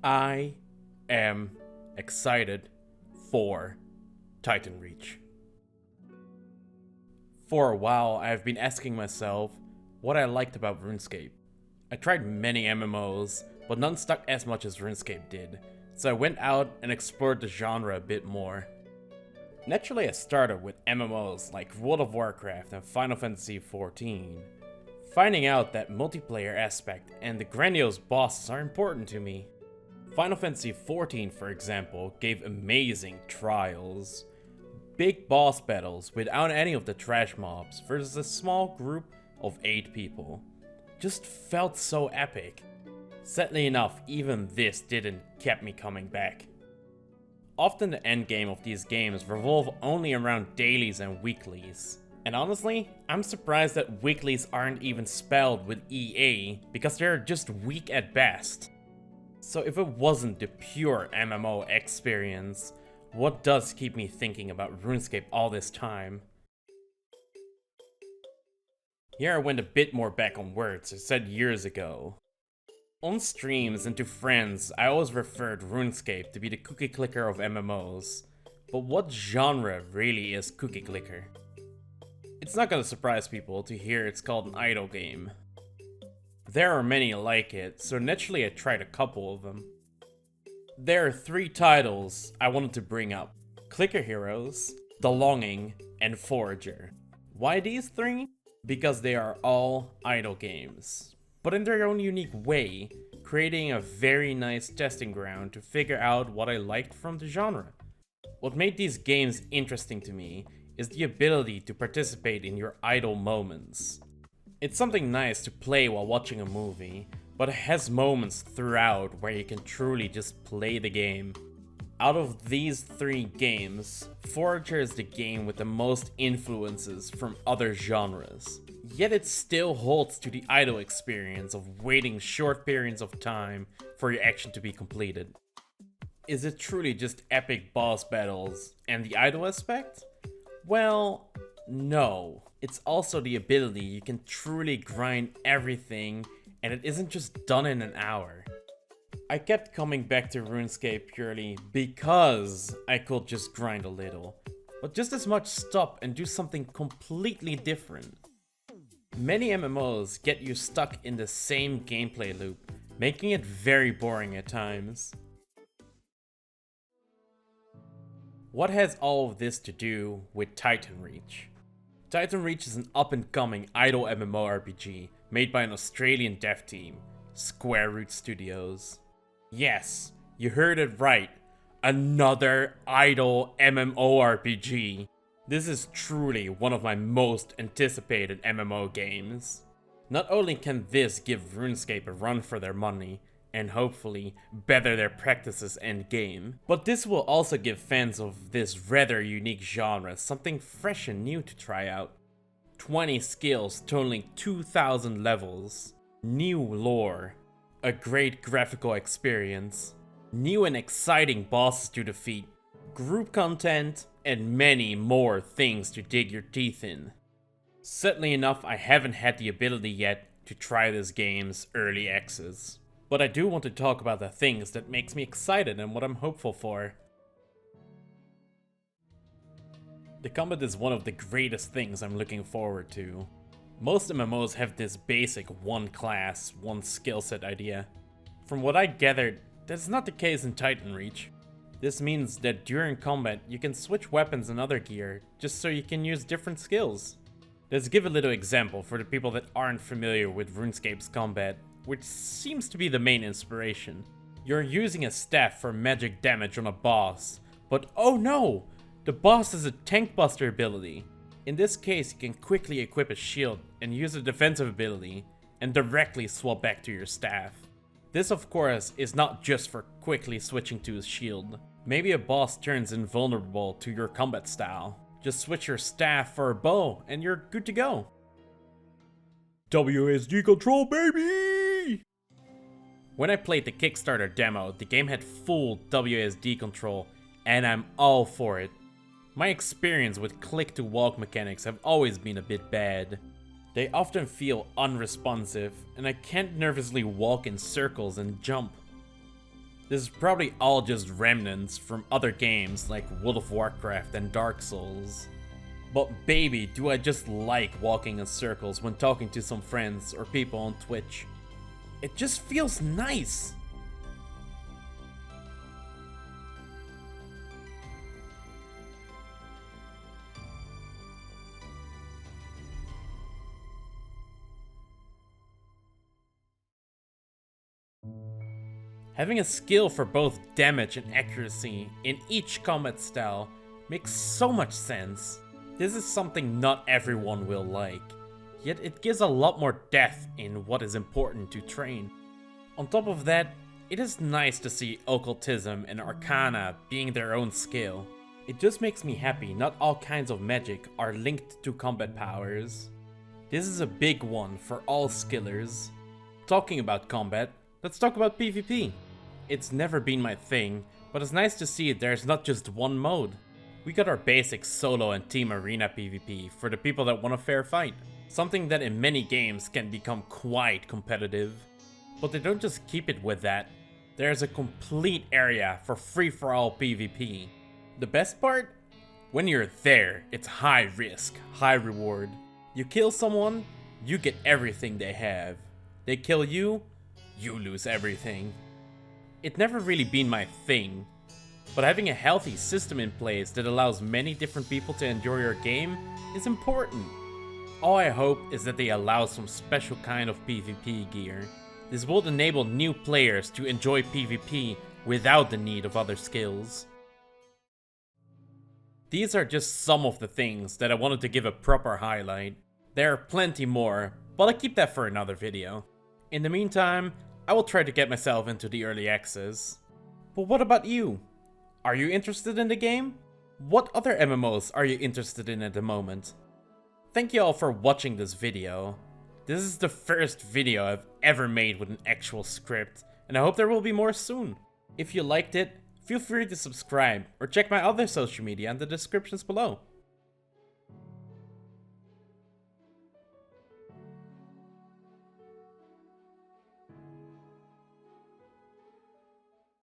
I am excited for TitanReach. For a while, I have been asking myself what I liked about RuneScape. I tried many MMOs, but none stuck as much as RuneScape did, so I went out and explored the genre a bit more. Naturally, I started with MMOs like World of Warcraft and Final Fantasy XIV, finding out that multiplayer aspect and the grandiose bosses are important to me. Final Fantasy XIV, for example, gave amazing trials. Big boss battles without any of the trash mobs versus a small group of 8 people. Just felt so epic. Sadly enough, even this didn't keep me coming back. Often the endgame of these games revolve only around dailies and weeklies. And honestly, I'm surprised that weeklies aren't even spelled with EA because they're just weak at best. So if it wasn't the pure MMO experience, what does keep me thinking about RuneScape all this time? Here I went a bit more back on words I said years ago. On streams and to friends, I always referred RuneScape to be the cookie clicker of MMOs. But what genre really is cookie clicker? It's not gonna surprise people to hear it's called an idle game. There are many like it, so naturally I tried a couple of them. There are 3 titles I wanted to bring up: Clicker Heroes, The Longing, and Forager. Why these 3? Because they are all idle games, but in their own unique way, creating a very nice testing ground to figure out what I liked from the genre. What made these games interesting to me is the ability to participate in your idle moments. It's something nice to play while watching a movie, but it has moments throughout where you can truly just play the game. Out of these 3 games, Forager is the game with the most influences from other genres. Yet it still holds to the idle experience of waiting short periods of time for your action to be completed. Is it truly just epic boss battles and the idle aspect? Well, no. It's also the ability you can truly grind everything and it isn't just done in an hour. I kept coming back to RuneScape purely because I could just grind a little, but just as much stop and do something completely different. Many MMOs get you stuck in the same gameplay loop, making it very boring at times. What has all of this to do with TitanReach? TitanReach is an up-and-coming idle MMORPG made by an Australian dev team, Square Root Studios. Yes, you heard it right. Another idle MMORPG. This is truly one of my most anticipated MMO games. Not only can this give RuneScape a run for their money, and hopefully better their practices end game, but this will also give fans of this rather unique genre something fresh and new to try out. 20 skills totaling 2,000 levels, new lore, a great graphical experience, new and exciting bosses to defeat, group content, and many more things to dig your teeth in. Sadly enough, I haven't had the ability yet to try this game's early access, but I do want to talk about the things that makes me excited and what I'm hopeful for. The combat is one of the greatest things I'm looking forward to. Most MMOs have this basic one class, one skill set idea. From what I gathered, that's not the case in TitanReach. This means that during combat, you can switch weapons and other gear, just so you can use different skills. Let's give a little example for the people that aren't familiar with RuneScape's combat, which seems to be the main inspiration. You're using a staff for magic damage on a boss, but oh no! The boss has a tank buster ability. In this case, you can quickly equip a shield and use a defensive ability, and directly swap back to your staff. This of course is not just for quickly switching to a shield. Maybe a boss turns invulnerable to your combat style. Just switch your staff for a bow and you're good to go. WSD control, baby! When I played the Kickstarter demo, the game had full WSD control, and I'm all for it. My experience with click-to-walk mechanics have always been a bit bad. They often feel unresponsive, and I can't nervously walk in circles and jump. This is probably all just remnants from other games like World of Warcraft and Dark Souls. But baby, do I just like walking in circles when talking to some friends or people on Twitch. It just feels nice. Having a skill for both damage and accuracy in each combat style makes so much sense. This is something not everyone will like, yet it gives a lot more depth in what is important to train. On top of that, it is nice to see occultism and arcana being their own skill. It just makes me happy not all kinds of magic are linked to combat powers. This is a big one for all skillers. Talking about combat, let's talk about PvP. It's never been my thing, but it's nice to see there's not just one mode. We got our basic solo and team arena PvP for the people that want a fair fight. Something that in many games can become quite competitive. But they don't just keep it with that. There's a complete area for free-for-all PvP. The best part? When you're there, it's high risk, high reward. You kill someone, you get everything they have. They kill you, you lose everything. It's never really been my thing, but having a healthy system in place that allows many different people to enjoy your game is important. All I hope is that they allow some special kind of PvP gear. This will enable new players to enjoy PvP without the need of other skills. These are just some of the things that I wanted to give a proper highlight. There are plenty more, but I'll keep that for another video. In the meantime, I will try to get myself into the early access. But what about you? Are you interested in the game? What other MMOs are you interested in at the moment? Thank you all for watching this video. This is the first video I've ever made with an actual script, and I hope there will be more soon. If you liked it, feel free to subscribe or check my other social media in the descriptions below.